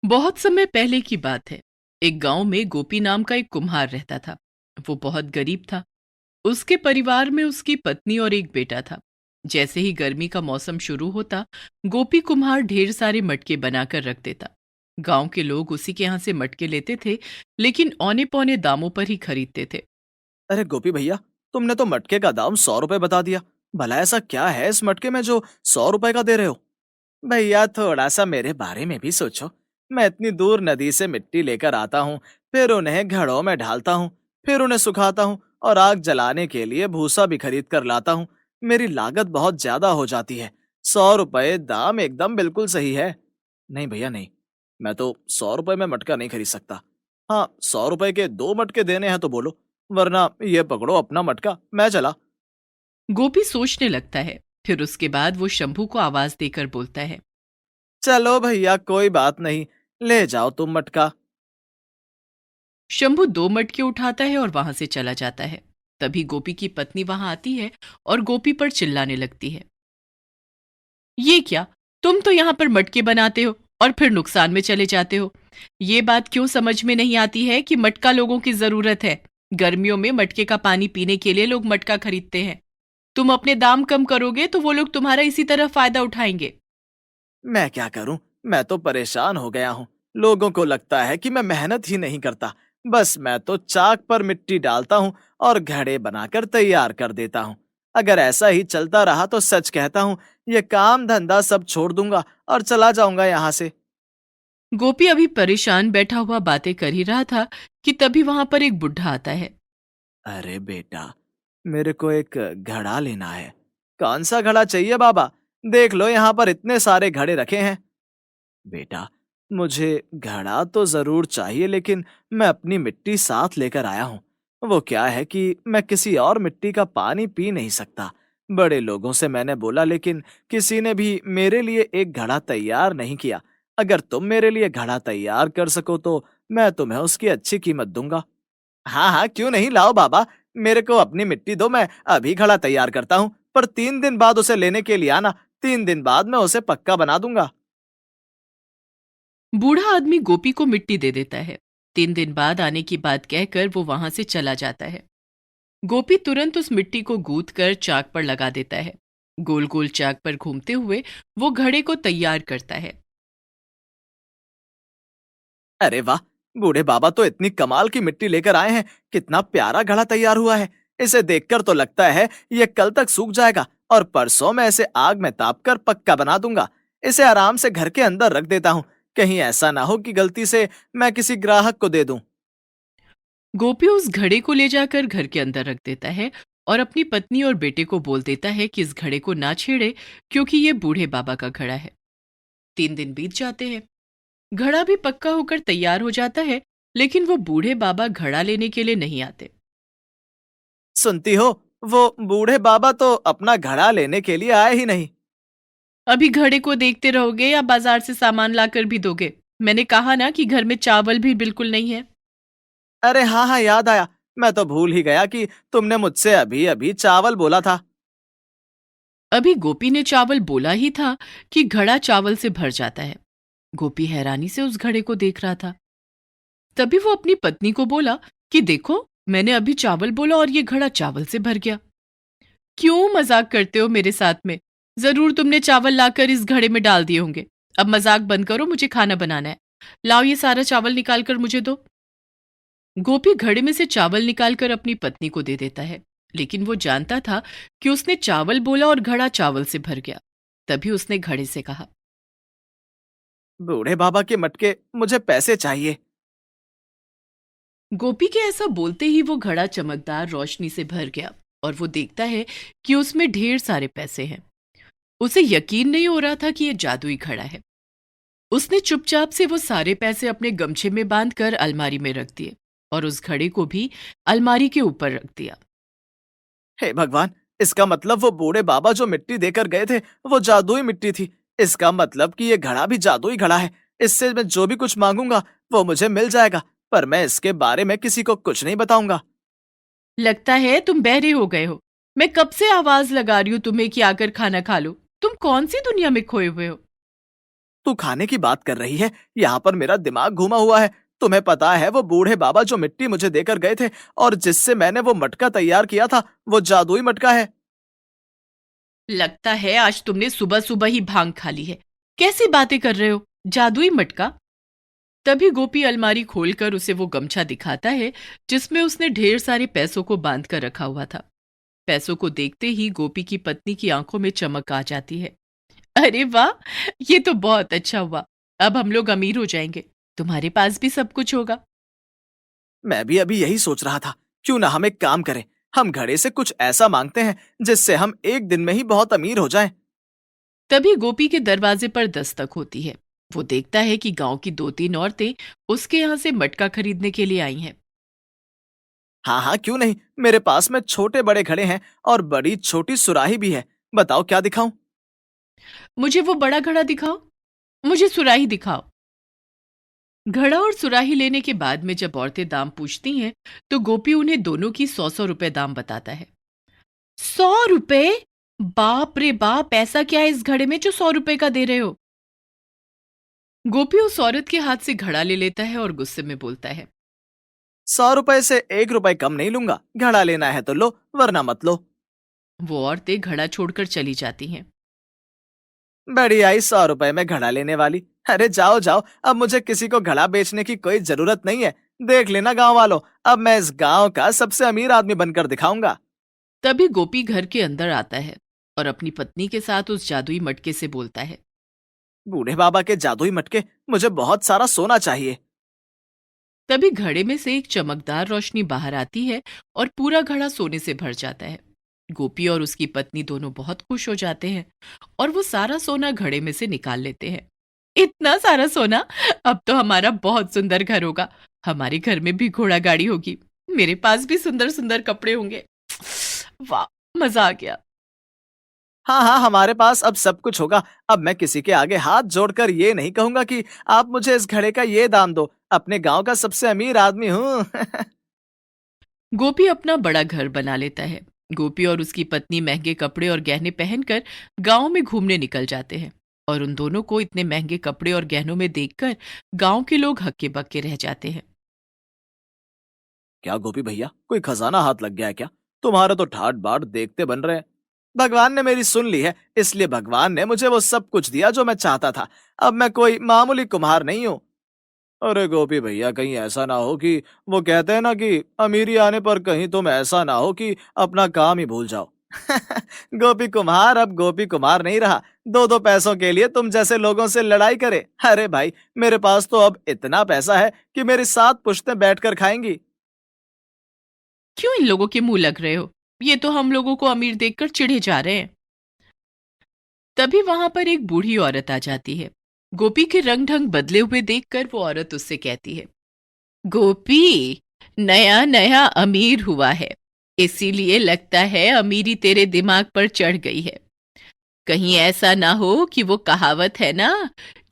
बहुत समय पहले की बात है। एक गांव में गोपी नाम का एक कुम्हार रहता था। वो बहुत गरीब था। उसके परिवार में उसकी पत्नी और एक बेटा था। जैसे ही गर्मी का मौसम शुरू होता, गोपी कुम्हार ढेर सारे मटके बनाकर रख देता। गांव के लोग उसी के यहाँ से मटके लेते थे, लेकिन औने पौने दामों पर ही खरीदते थे। अरे गोपी भैया, तुमने तो मटके का दाम 100 रुपए बता दिया। भला ऐसा क्या है इस मटके में जो 100 रुपए का दे रहे हो? भैया थोड़ा सा मेरे बारे में भी सोचो। मैं इतनी दूर नदी से मिट्टी लेकर आता हूँ, फिर उन्हें घड़ों में ढालता हूँ, फिर उन्हें सुखाता हूँ और आग जलाने के लिए भूसा भी खरीद कर लाता हूँ। मेरी लागत बहुत ज्यादा हो जाती है। 100 रुपए दाम एकदम बिल्कुल सही है। नहीं भैया नहीं, मैं तो 100 रुपए में मटका नहीं खरीद सकता। हाँ, 100 रुपए के 2 मटके देने हैं तो बोलो, वरना ये पकड़ो अपना मटका, मैं चला। गोपी सोचने लगता है। फिर उसके बाद वो शंभू को आवाज देकर बोलता है। चलो भैया कोई बात नहीं, ले जाओ तुम मटका। शंभू दो मटके उठाता है और वहां से चला जाता है। तभी गोपी की पत्नी वहां आती है और गोपी पर चिल्लाने लगती है। ये क्या? तुम तो यहाँ पर मटके बनाते हो और फिर नुकसान में चले जाते हो। ये बात क्यों समझ में नहीं आती है कि मटका लोगों की जरूरत है। गर्मियों में मटके का पानी पीने के लिए लोग मटका खरीदते हैं। तुम अपने दाम कम करोगे तो वो लोग तुम्हारा इसी तरह फायदा उठाएंगे। मैं क्या करूं, मैं तो परेशान हो गया हूं। लोगों को लगता है कि मैं मेहनत ही नहीं करता। बस मैं तो चाक पर मिट्टी डालता हूं और घड़े बनाकर तैयार कर देता हूं। अगर ऐसा ही चलता रहा तो सच कहता हूं, ये काम धंधा सब छोड़ दूंगा और चला जाऊंगा यहाँ से। गोपी अभी परेशान बैठा हुआ बातें कर ही रहा था कि तभी वहां पर एक बुढ़ा आता है। अरे बेटा, मेरे को एक घड़ा लेना है। कौन सा घड़ा चाहिए बाबा? देख लो यहाँ पर इतने सारे घड़े रखे हैं। बेटा, मुझे घड़ा तो जरूर चाहिए, लेकिन मैं अपनी मिट्टी साथ लेकर आया हूँ। वो क्या है कि मैं किसी और मिट्टी का पानी पी नहीं सकता। बड़े लोगों से मैंने बोला, लेकिन किसी ने भी मेरे लिए एक घड़ा तैयार नहीं किया। अगर तुम मेरे लिए घड़ा तैयार कर सको तो मैं तुम्हें उसकी अच्छी कीमत दूंगा। हाँ हाँ, क्यों नहीं, लाओ बाबा। मेरे को अपनी मिट्टी दो, मैं अभी घड़ा तैयार करता हूँ। पर 3 दिन बाद उसे लेने के लिए आना। 3 दिन बाद मैं उसे पक्का बना दूंगा। बूढ़ा आदमी गोपी को मिट्टी दे देता है। 3 दिन बाद आने की बात कहकर वो वहां से चला जाता है। गोपी तुरंत उस मिट्टी को गूंथ कर चाक पर लगा देता है। गोल गोल चाक पर घूमते हुए वो घड़े को तैयार करता है। अरे वाह, बूढ़े बाबा तो इतनी कमाल की मिट्टी लेकर आए हैं। कितना प्यारा घड़ा तैयार हुआ है। इसे देखकर तो लगता है ये कल तक सूख जाएगा और परसों मैं इसे आग में ताप कर पक्का बना दूंगा। इसे आराम से घर के अंदर रख देता हूँ। कहीं ऐसा ना हो कि गलती से मैं किसी ग्राहक को दे दूं। गोपी उस घड़े को ले जाकर घर के अंदर रख देता है और अपनी पत्नी और बेटे को बोल देता है कि इस घड़े को ना छेड़े, क्योंकि ये बूढ़े बाबा का घड़ा है। 3 दिन बीत जाते हैं। घड़ा भी पक्का होकर तैयार हो जाता है, लेकिन वो बूढ़े बाबा घड़ा लेने के लिए नहीं आते। सुनती हो, वो बूढ़े बाबा तो अपना घड़ा लेने के लिए आए ही नहीं। अभी घड़े को देखते रहोगे या बाजार से सामान लाकर भी दोगे? मैंने कहा ना कि घर में चावल भी बिल्कुल नहीं है। अरे हाँ हाँ, याद आया। मैं तो भूल ही गया कि तुमने मुझसे अभी अभी चावल बोला था। अभी गोपी ने चावल बोला ही था कि घड़ा चावल से भर जाता है। गोपी हैरानी से उस घड़े को देख रहा था। तभी वो अपनी पत्नी को बोला कि देखो, मैंने अभी चावल बोला और ये घड़ा चावल से भर गया। क्यों मजाक करते हो मेरे साथ में? जरूर तुमने चावल लाकर इस घड़े में डाल दिए होंगे। अब मजाक बंद करो, मुझे खाना बनाना है। लाओ ये सारा चावल निकाल कर मुझे दो। गोपी घड़े में से चावल निकालकर अपनी पत्नी को दे देता है, लेकिन वो जानता था कि उसने चावल बोला और घड़ा चावल से भर गया। तभी उसने घड़े से कहा। बूढ़े बाबा के मटके, मुझे पैसे चाहिए। गोपी के ऐसा बोलते ही वो घड़ा चमकदार रोशनी से भर गया और वो देखता है कि उसमें ढेर सारे पैसे हैं। उसे यकीन नहीं हो रहा था कि यह जादुई घड़ा है। उसने चुपचाप से वो सारे पैसे अपने गमछे में बांधकर अलमारी में रख दिए और उस घड़े को भी अलमारी के ऊपर रख दिया। हे भगवान, इसका मतलब वो बूढ़े बाबा जो मिट्टी देकर गए थे वो जादुई मिट्टी थी। इसका मतलब कि ये घड़ा भी जादुई घड़ा है। इससे मैं जो भी कुछ मांगूंगा वो मुझे मिल जाएगा। पर मैं इसके बारे में किसी को कुछ नहीं बताऊंगा। लगता है तुम बहरे हो गए हो। मैं कब से आवाज लगा रही हूं तुम्हें कि आकर खाना खा लो। तुम कौन सी दुनिया में खोए हुए हो? तू खाने की बात कर रही है? यहाँ पर मेरा दिमाग घूमा हुआ है। तुम्हें पता है वो बूढ़े बाबा जो मिट्टी मुझे देकर गए थे और जिससे मैंने वो मटका तैयार किया था, वो जादुई मटका है। लगता है आज तुमने सुबह सुबह ही भांग खा ली है। कैसी बातें कर रहे हो? जादुई मटका? तभी गोपी अलमारी खोलकर उसे वो गमछा दिखाता है जिसमें उसने ढेर सारे पैसों को बांध कर रखा हुआ था। पैसों को देखते ही गोपी की पत्नी की आंखों में चमक आ जाती है। अरे वाह! ये तो बहुत अच्छा हुआ। अब हम लोग अमीर हो जाएंगे। तुम्हारे पास भी सब कुछ होगा। मैं भी अभी यही सोच रहा था। क्यों ना हम एक काम करें, हम घड़े से कुछ ऐसा मांगते हैं जिससे हम एक दिन में ही बहुत अमीर हो जाएं। तभी गोपी के दरवाजे पर दस्तक होती है। वो देखता है कि गांव की 2-3 औरतें उसके यहाँ से मटका खरीदने के लिए आई हैं। हाँ हाँ, क्यों नहीं। मेरे पास में छोटे बड़े घड़े हैं और बड़ी छोटी सुराही भी है। बताओ क्या दिखाऊं? मुझे वो बड़ा घड़ा दिखाओ। मुझे सुराही दिखाओ। घड़ा और सुराही लेने के बाद में जब औरतें दाम पूछती हैं तो गोपी उन्हें दोनों की 100-100 रुपए दाम बताता है। 100 रुपए? बाप रे बाप! ऐसा क्या है इस घड़े में जो 100 रुपए का दे रहे हो? गोपी उस औरत के हाथ से घड़ा ले लेता है और गुस्से में बोलता है। 100 रुपए से 1 रुपए कम नहीं लूंगा। घड़ा लेना है तो लो, वरना मत लो। वो औरतें घड़ा छोड़कर चली जाती हैं। बड़ी आई 100 रुपए में घड़ा लेने वाली। अरे जाओ जाओ, अब मुझे किसी को घड़ा बेचने की कोई जरूरत नहीं है। देख लेना गांव वालों, अब मैं इस गांव का सबसे अमीर आदमी बनकर दिखाऊंगा। तभी गोपी घर के अंदर आता है और अपनी पत्नी के साथ उस जादुई मटके से बोलता है। बूढ़े बाबा के जादुई मटके, मुझे बहुत सारा सोना चाहिए। तभी घड़े में से एक चमकदार रोशनी बाहर आती है और पूरा घड़ा सोने से भर जाता है। गोपी और उसकी पत्नी दोनों बहुत खुश हो जाते हैं और वो सारा सोना घड़े में से निकाल लेते हैं। इतना सारा सोना! अब तो हमारा बहुत सुंदर घर होगा। हमारे घर में भी घोड़ा गाड़ी होगी। मेरे पास भी सुंदर सुंदर कपड़े होंगे। वाह! मजा आ गया। हाँ हाँ, हमारे पास अब सब कुछ होगा। अब मैं किसी के आगे हाथ जोड़कर ये नहीं कहूंगा कि आप मुझे इस घड़े का ये दाम दो। अपने गांव का सबसे अमीर आदमी हूँ। गोपी अपना बड़ा घर बना लेता है। गोपी और उसकी पत्नी महंगे कपड़े और गहने पहनकर गांव में घूमने निकल जाते हैं और उन दोनों को इतने महंगे कपड़े और गहनों में देखकर गांव के लोग हक्के बक्के रह जाते हैं। क्या गोपी भैया, कोई खजाना हाथ लग गया है क्या? तुम्हारे तो ठाट बाट देखते बन रहे हैं। भगवान ने मेरी सुन ली है, इसलिए भगवान ने मुझे वो सब कुछ दिया जो मैं चाहता था। अब मैं कोई मामूली कुम्हार नहीं हूँ। अरे गोपी भैया, कहीं ऐसा ना हो कि वो कहते हैं ना कि अमीरी आने पर कहीं तुम ऐसा ना हो कि अपना काम ही भूल जाओ। गोपी कुम्हार अब गोपी कुम्हार नहीं रहा। दो दो पैसों के लिए तुम जैसे लोगों से लड़ाई करे। अरे भाई, मेरे पास तो अब इतना पैसा है कि मेरी 7 पुश्तें बैठकर खाएंगी। क्यों इन लोगों के मुंह लग रहे हो? ये तो हम लोगों को अमीर देखकर चिढ़े जा रहे हैं। तभी वहां पर एक बूढ़ी औरत आ जाती है। गोपी के रंग ढंग बदले हुए देखकर वो औरत उससे कहती है। गोपी, नया नया अमीर हुआ है, इसीलिए लगता है अमीरी तेरे दिमाग पर चढ़ गई है। कहीं ऐसा ना हो कि वो कहावत है ना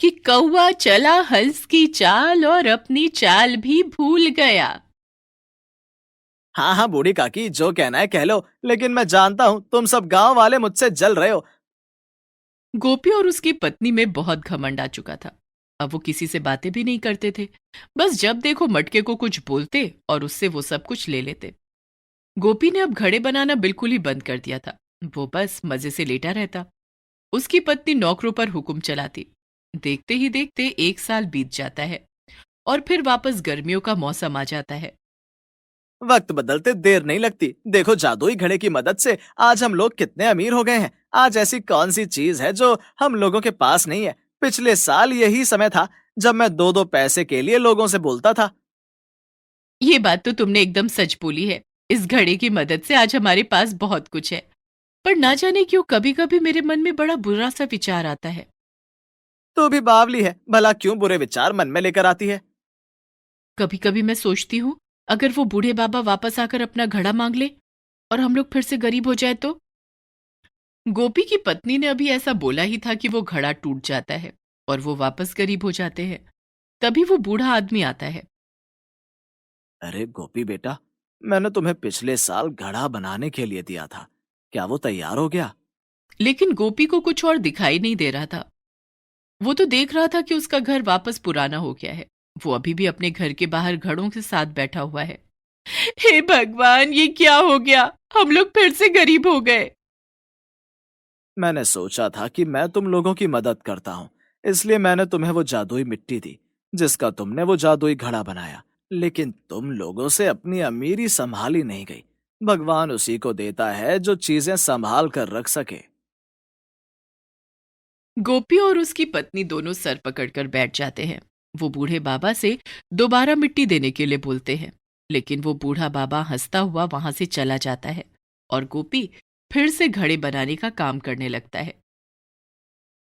कि कौवा चला हंस की चाल और अपनी चाल भी भूल गया। हाँ हाँ बूढ़ी काकी, जो कहना है कह लो, लेकिन मैं जानता हूँ तुम सब गांव वाले मुझसे जल रहे हो। गोपी और उसकी पत्नी में बहुत घमंड आ चुका था। अब वो किसी से बातें भी नहीं करते थे। बस जब देखो मटके को कुछ बोलते और उससे वो सब कुछ ले लेते। गोपी ने अब घड़े बनाना बिल्कुल ही बंद कर दिया था। वो बस मजे से लेटा रहता। उसकी पत्नी नौकरों पर हुक्म चलाती। देखते ही देखते 1 साल बीत जाता है और फिर वापस गर्मियों का मौसम आ जाता है। वक्त बदलते देर नहीं लगती। देखो जादुई घड़े की मदद से आज हम लोग कितने अमीर हो गए हैं। आज ऐसी कौन सी चीज है जो हम लोगों के पास नहीं है? पिछले साल यही समय था जब मैं दो दो पैसे के लिए लोगों से बोलता था। ये बात तो तुमने एकदम सच बोली है। इस घड़े की मदद से आज हमारे पास बहुत कुछ है। पर ना जाने क्यों कभी कभी मेरे मन में बड़ा बुरा सा विचार आता है। तू भी बावली है, भला क्यों बुरे विचार मन में लेकर आती है? कभी कभी मैं सोचती हूँ, अगर वो बूढ़े बाबा वापस आकर अपना घड़ा मांग ले और हम लोग फिर से गरीब हो जाए तो। गोपी की पत्नी ने अभी ऐसा बोला ही था कि वो घड़ा टूट जाता है और वो वापस गरीब हो जाते हैं। तभी वो बूढ़ा आदमी आता है। अरे गोपी बेटा, मैंने तुम्हें पिछले साल घड़ा बनाने के लिए दिया था। क्या वो तैयार हो गया? लेकिन गोपी को कुछ और दिखाई नहीं दे रहा था। वो तो देख रहा था कि उसका घर वापस पुराना हो गया है। वो अभी भी अपने घर के बाहर घड़ों के साथ बैठा हुआ है। हे भगवान, ये क्या हो गया? हम लोग फिर से गरीब हो गए। मैंने सोचा था कि मैं तुम लोगों की मदद करता हूँ, इसलिए मैंने तुम्हें वो जादुई मिट्टी दी जिसका तुमने वो जादुई घड़ा बनाया। लेकिन तुम लोगों से अपनी अमीरी संभाली नहीं गई। भगवान उसी को देता है जो चीजें संभाल कर रख सके। गोपी और उसकी पत्नी दोनों सर पकड़कर बैठ जाते हैं। वो बूढ़े बाबा से दोबारा मिट्टी देने के लिए बोलते हैं, लेकिन वो बूढ़ा बाबा हंसता हुआ वहां से चला जाता है और गोपी फिर से घड़े बनाने का काम करने लगता है।